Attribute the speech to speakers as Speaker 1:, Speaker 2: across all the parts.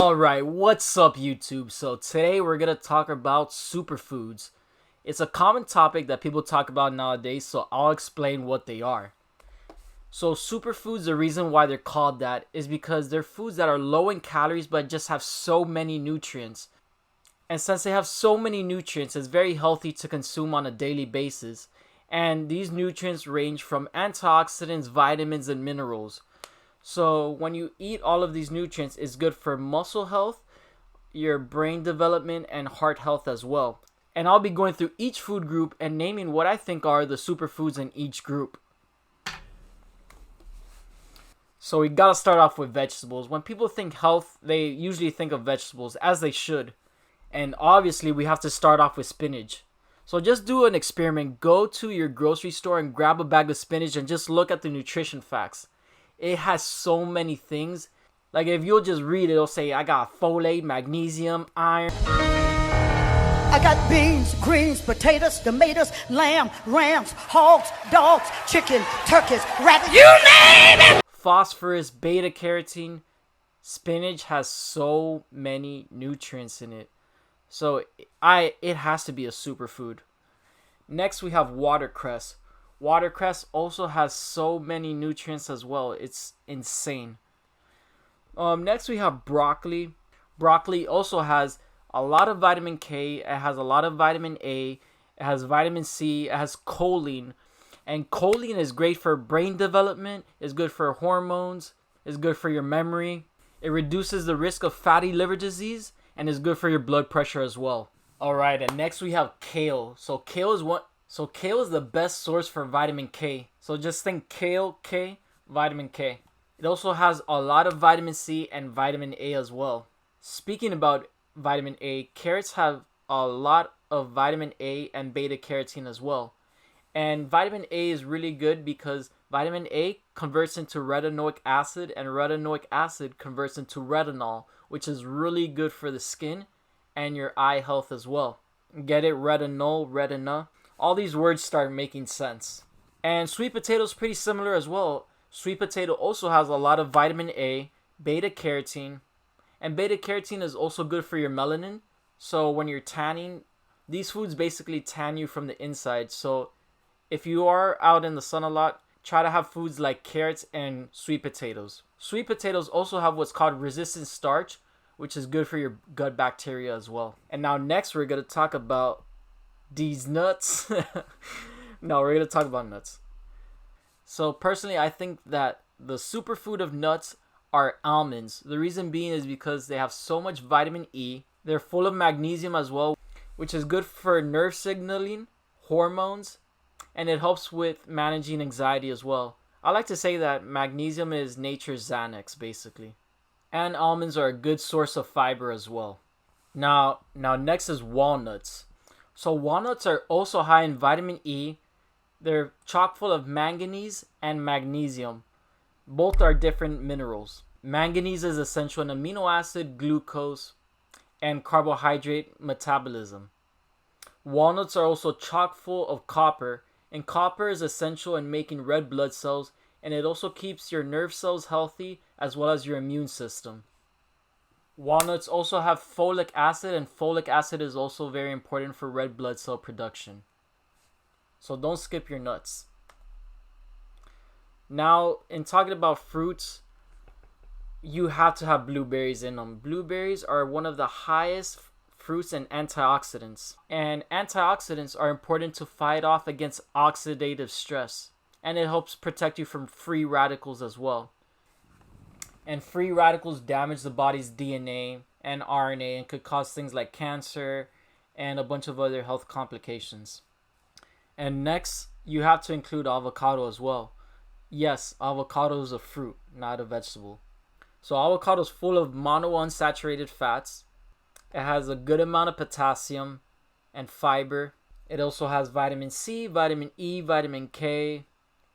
Speaker 1: Alright, what's up YouTube? So today we're going to talk about superfoods. It's a common topic that people talk about nowadays, so I'll explain what they are. So superfoods, the reason why they're called that is because they're foods that are low in calories but just have so many nutrients. And since they have so many nutrients, it's very healthy to consume on a daily basis. And these nutrients range from antioxidants, vitamins, and minerals. So when you eat all of these nutrients, it's good for muscle health, your brain development, and heart health as well. And I'll be going through each food group and naming what I think are the superfoods in each group. So we gotta start off with vegetables. When people think health, they usually think of vegetables, as they should. And obviously we have to start off with spinach. So just do an experiment. Go to your grocery store and grab a bag of spinach and just look at the nutrition facts. It has so many things. Like if you'll just read it, it'll say I got folate, magnesium, iron.
Speaker 2: I got beans, greens, potatoes, tomatoes, lamb, rams, hogs, dogs, chicken, turkeys, rabbits. You name it!
Speaker 1: Phosphorus, beta carotene. Spinach has so many nutrients in it. So it has to be a superfood. Next we have watercress. Watercress also has so many nutrients as well. It's insane. Next we have broccoli. Broccoli also has a lot of vitamin K. It has a lot of vitamin A. It has vitamin C. It has choline. And choline is great for brain development. It's good for hormones. It's good for your memory. It reduces the risk of fatty liver disease. And is good for your blood pressure as well. Alright, and next we have kale. So kale is the best source for vitamin K. So just think kale, K, vitamin K. It also has a lot of vitamin C and vitamin A as well. Speaking about vitamin A, carrots have a lot of vitamin A and beta carotene as well. And vitamin A is really good because vitamin A converts into retinoic acid, and retinoic acid converts into retinol, which is really good for the skin and your eye health as well. Get it? Retinol, retina. All these words start making sense. And sweet potato is pretty similar as well. Sweet potato also has a lot of vitamin A, beta carotene, and beta carotene is also good for your melanin. So when you're tanning, these foods basically tan you from the inside. So if you are out in the sun a lot, try to have foods like carrots and sweet potatoes. Sweet potatoes also have what's called resistant starch, which is good for your gut bacteria as well. And now next we're going to talk about these nuts. No, we're going to talk about nuts. So personally, I think that the superfood of nuts are almonds. The reason being is because they have so much vitamin E. They're full of magnesium as well, which is good for nerve signaling, hormones, and it helps with managing anxiety as well. I like to say that magnesium is nature's Xanax, basically. And almonds are a good source of fiber as well. Now next is walnuts. So walnuts are also high in vitamin E. They're chock full of manganese and magnesium. Both are different minerals. Manganese is essential in amino acid, glucose, and carbohydrate metabolism. Walnuts are also chock full of copper, and copper is essential in making red blood cells, and it also keeps your nerve cells healthy as well as your immune system. Walnuts also have folic acid, and folic acid is also very important for red blood cell production. So don't skip your nuts. Now, in talking about fruits, you have to have blueberries in them. Blueberries are one of the highest fruits and antioxidants. And antioxidants are important to fight off against oxidative stress. And it helps protect you from free radicals as well. And free radicals damage the body's DNA and RNA and could cause things like cancer and a bunch of other health complications. And next, you have to include avocado as well. Yes, avocado is a fruit, not a vegetable. So avocado is full of monounsaturated fats. It has a good amount of potassium and fiber. It also has vitamin C, vitamin E, vitamin K,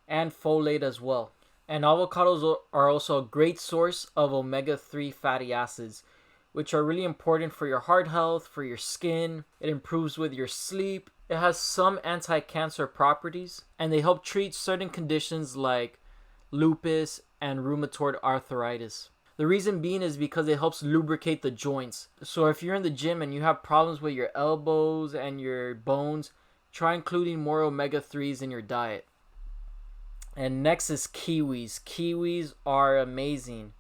Speaker 1: and folate as well. And avocados are also a great source of omega-3 fatty acids, which are really important for your heart health, for your skin. It improves with your sleep. It has some anti-cancer properties, and they help treat certain conditions like lupus and rheumatoid arthritis. The reason being is because it helps lubricate the joints. So if you're in the gym and you have problems with your elbows and your bones, try including more omega-3s in your diet. And next is kiwis. Kiwis are amazing.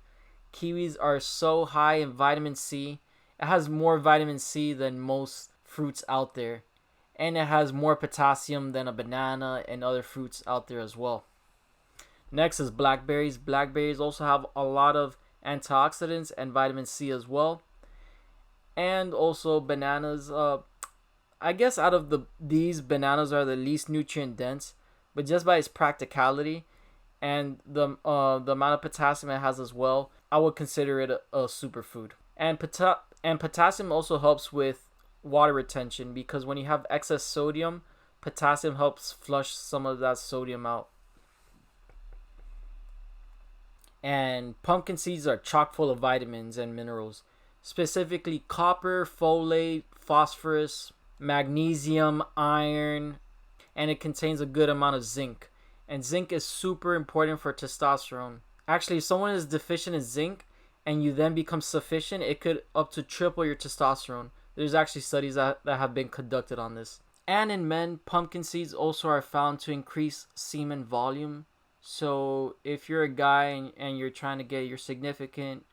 Speaker 1: Kiwis are so high in vitamin C. It has more vitamin C than most fruits out there. And it has more potassium than a banana and other fruits out there as well. Next is blackberries. Blackberries also have a lot of antioxidants and vitamin C as well. And also bananas. I guess out of these, bananas are the least nutrient dense, but just by its practicality and the amount of potassium it has as well, I would consider it a superfood. And potassium also helps with water retention, because when you have excess sodium, potassium helps flush some of that sodium out. And pumpkin seeds are chock full of vitamins and minerals, specifically copper, folate, phosphorus, magnesium, iron, and it contains a good amount of zinc. And zinc is super important for testosterone. Actually, if someone is deficient in zinc and you then become sufficient, it could up to triple your testosterone. There's actually studies that have been conducted on this. And in men, pumpkin seeds also are found to increase semen volume. So if you're a guy and you're trying to get your significant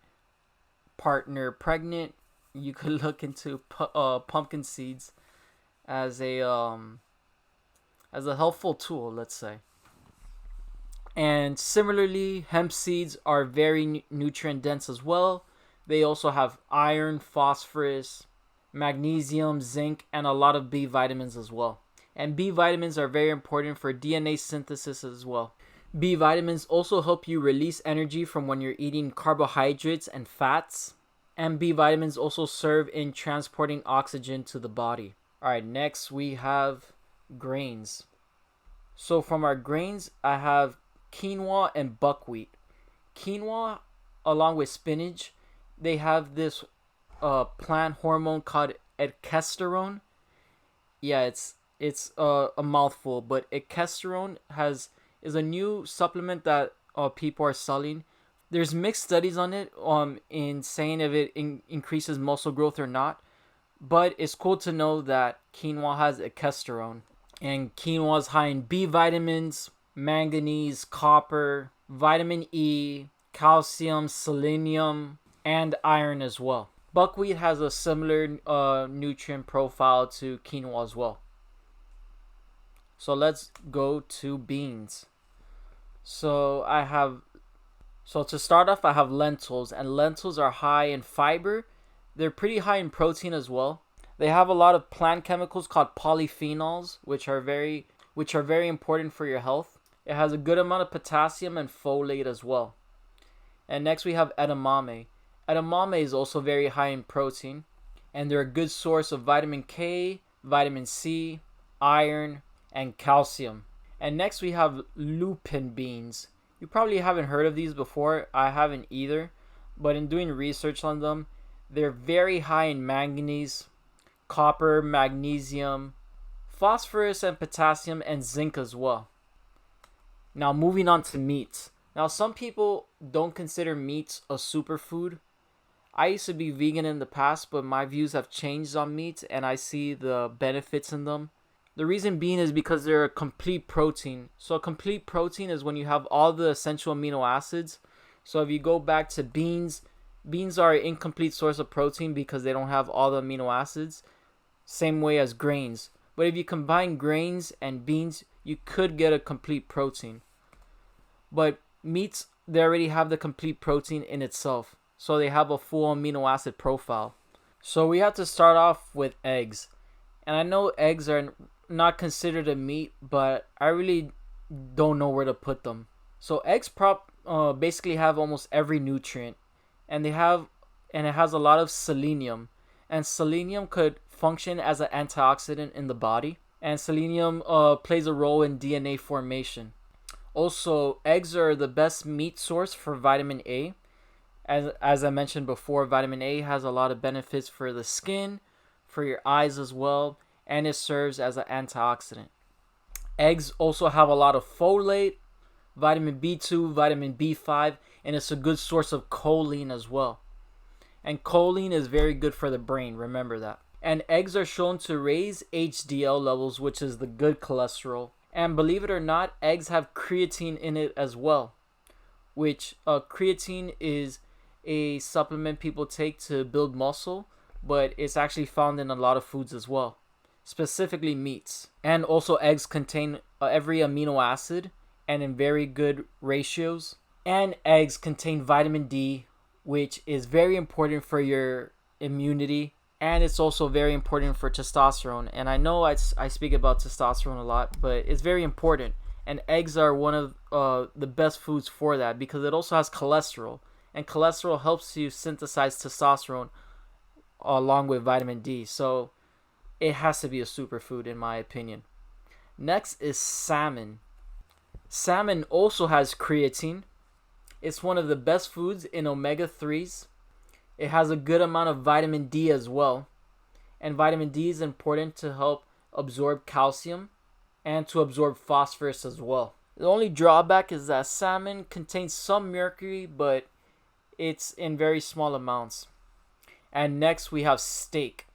Speaker 1: partner pregnant, you could look into pumpkin seeds as a helpful tool, let's say. And similarly, hemp seeds are very nutrient dense as well. They also have iron, phosphorus, magnesium, zinc, and a lot of B vitamins as well. And B vitamins are very important for DNA synthesis as well. B vitamins also help you release energy from when you're eating carbohydrates and fats. And B vitamins also serve in transporting oxygen to the body. Alright, next we have grains. So from our grains, I have quinoa and buckwheat. Quinoa, along with spinach, they have this plant hormone called eckesterone. Yeah, it's a mouthful, but eckesterone is a new supplement that people are selling. There's mixed studies on it in saying if it increases muscle growth or not, but it's cool to know that quinoa has eckesterone. And quinoa is high in B vitamins, manganese, copper, vitamin E, calcium, selenium, and iron as well. Buckwheat has a similar nutrient profile to quinoa as well. So let's go to beans. So to start off, I have lentils, and lentils are high in fiber. They're pretty high in protein as well. They have a lot of plant chemicals called polyphenols, which are very important for your health. It has a good amount of potassium and folate as well. And next we have edamame. Edamame is also very high in protein, and they're a good source of vitamin K, vitamin C, iron, and calcium. And next we have lupin beans. You probably haven't heard of these before. I haven't either. But in doing research on them, they're very high in manganese, copper, magnesium, phosphorus, and potassium, and zinc as well. Now moving on to meats. Now some people don't consider meats a superfood. I used to be vegan in the past, but my views have changed on meats and I see the benefits in them. The reason being is because they're a complete protein. So a complete protein is when you have all the essential amino acids. So if you go back to beans are an incomplete source of protein because they don't have all the amino acids. Same way as grains. But if you combine grains and beans, you could get a complete protein. But meats, they already have the complete protein in itself. So they have a full amino acid profile. So we have to start off with eggs. And I know eggs are not considered a meat, but I really don't know where to put them. So eggs basically have almost every nutrient. And it has a lot of selenium. And selenium could function as an antioxidant in the body. And selenium plays a role in DNA formation. Also, eggs are the best meat source for vitamin A. As I mentioned before, vitamin A has a lot of benefits for the skin, for your eyes as well, and it serves as an antioxidant. Eggs also have a lot of folate, vitamin B2, vitamin B5, and it's a good source of choline as well. And choline is very good for the brain, remember that. And eggs are shown to raise HDL levels, which is the good cholesterol. And believe it or not, eggs have creatine in it as well, which creatine is a supplement people take to build muscle, but it's actually found in a lot of foods as well, specifically meats. And also eggs contain every amino acid and in very good ratios. And eggs contain vitamin D, which is very important for your immunity, and it's also very important for testosterone. And I know I speak about testosterone a lot, but it's very important. And eggs are one of the best foods for that, because it also has cholesterol, and cholesterol helps you synthesize testosterone along with vitamin D. So it has to be a superfood in my opinion. Next is salmon. Salmon also has creatine. It's one of the best foods in omega-3s. It has a good amount of vitamin D as well. And vitamin D is important to help absorb calcium and to absorb phosphorus as well. The only drawback is that salmon contains some mercury, but it's in very small amounts. And next we have steak.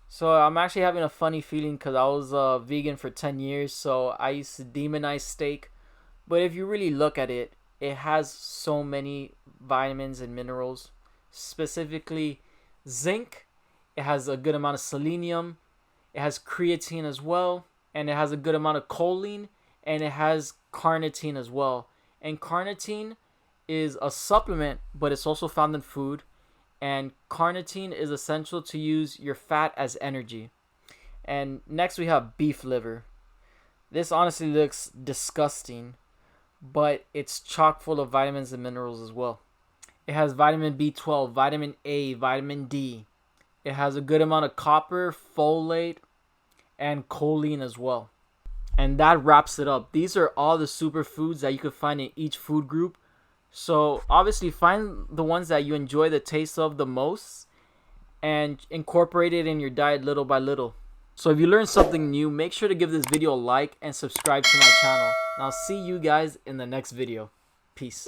Speaker 1: So I'm actually having a funny feeling because I was vegan for 10 years, so I used to demonize steak. But if you really look at it, it has so many vitamins and minerals, specifically zinc. It has a good amount of selenium. It has creatine as well, and it has a good amount of choline, and it has carnitine as well. And carnitine is a supplement, but it's also found in food. And carnitine is essential to use your fat as energy. And next we have beef liver. This honestly looks disgusting, but it's chock full of vitamins and minerals as well. It has vitamin B12, vitamin A, vitamin D. It has a good amount of copper, folate, and choline as well. And that wraps it up. These are all the superfoods that you can find in each food group. So obviously find the ones that you enjoy the taste of the most and incorporate it in your diet little by little. So if you learned something new, make sure to give this video a like and subscribe to my channel. And I'll see you guys in the next video. Peace.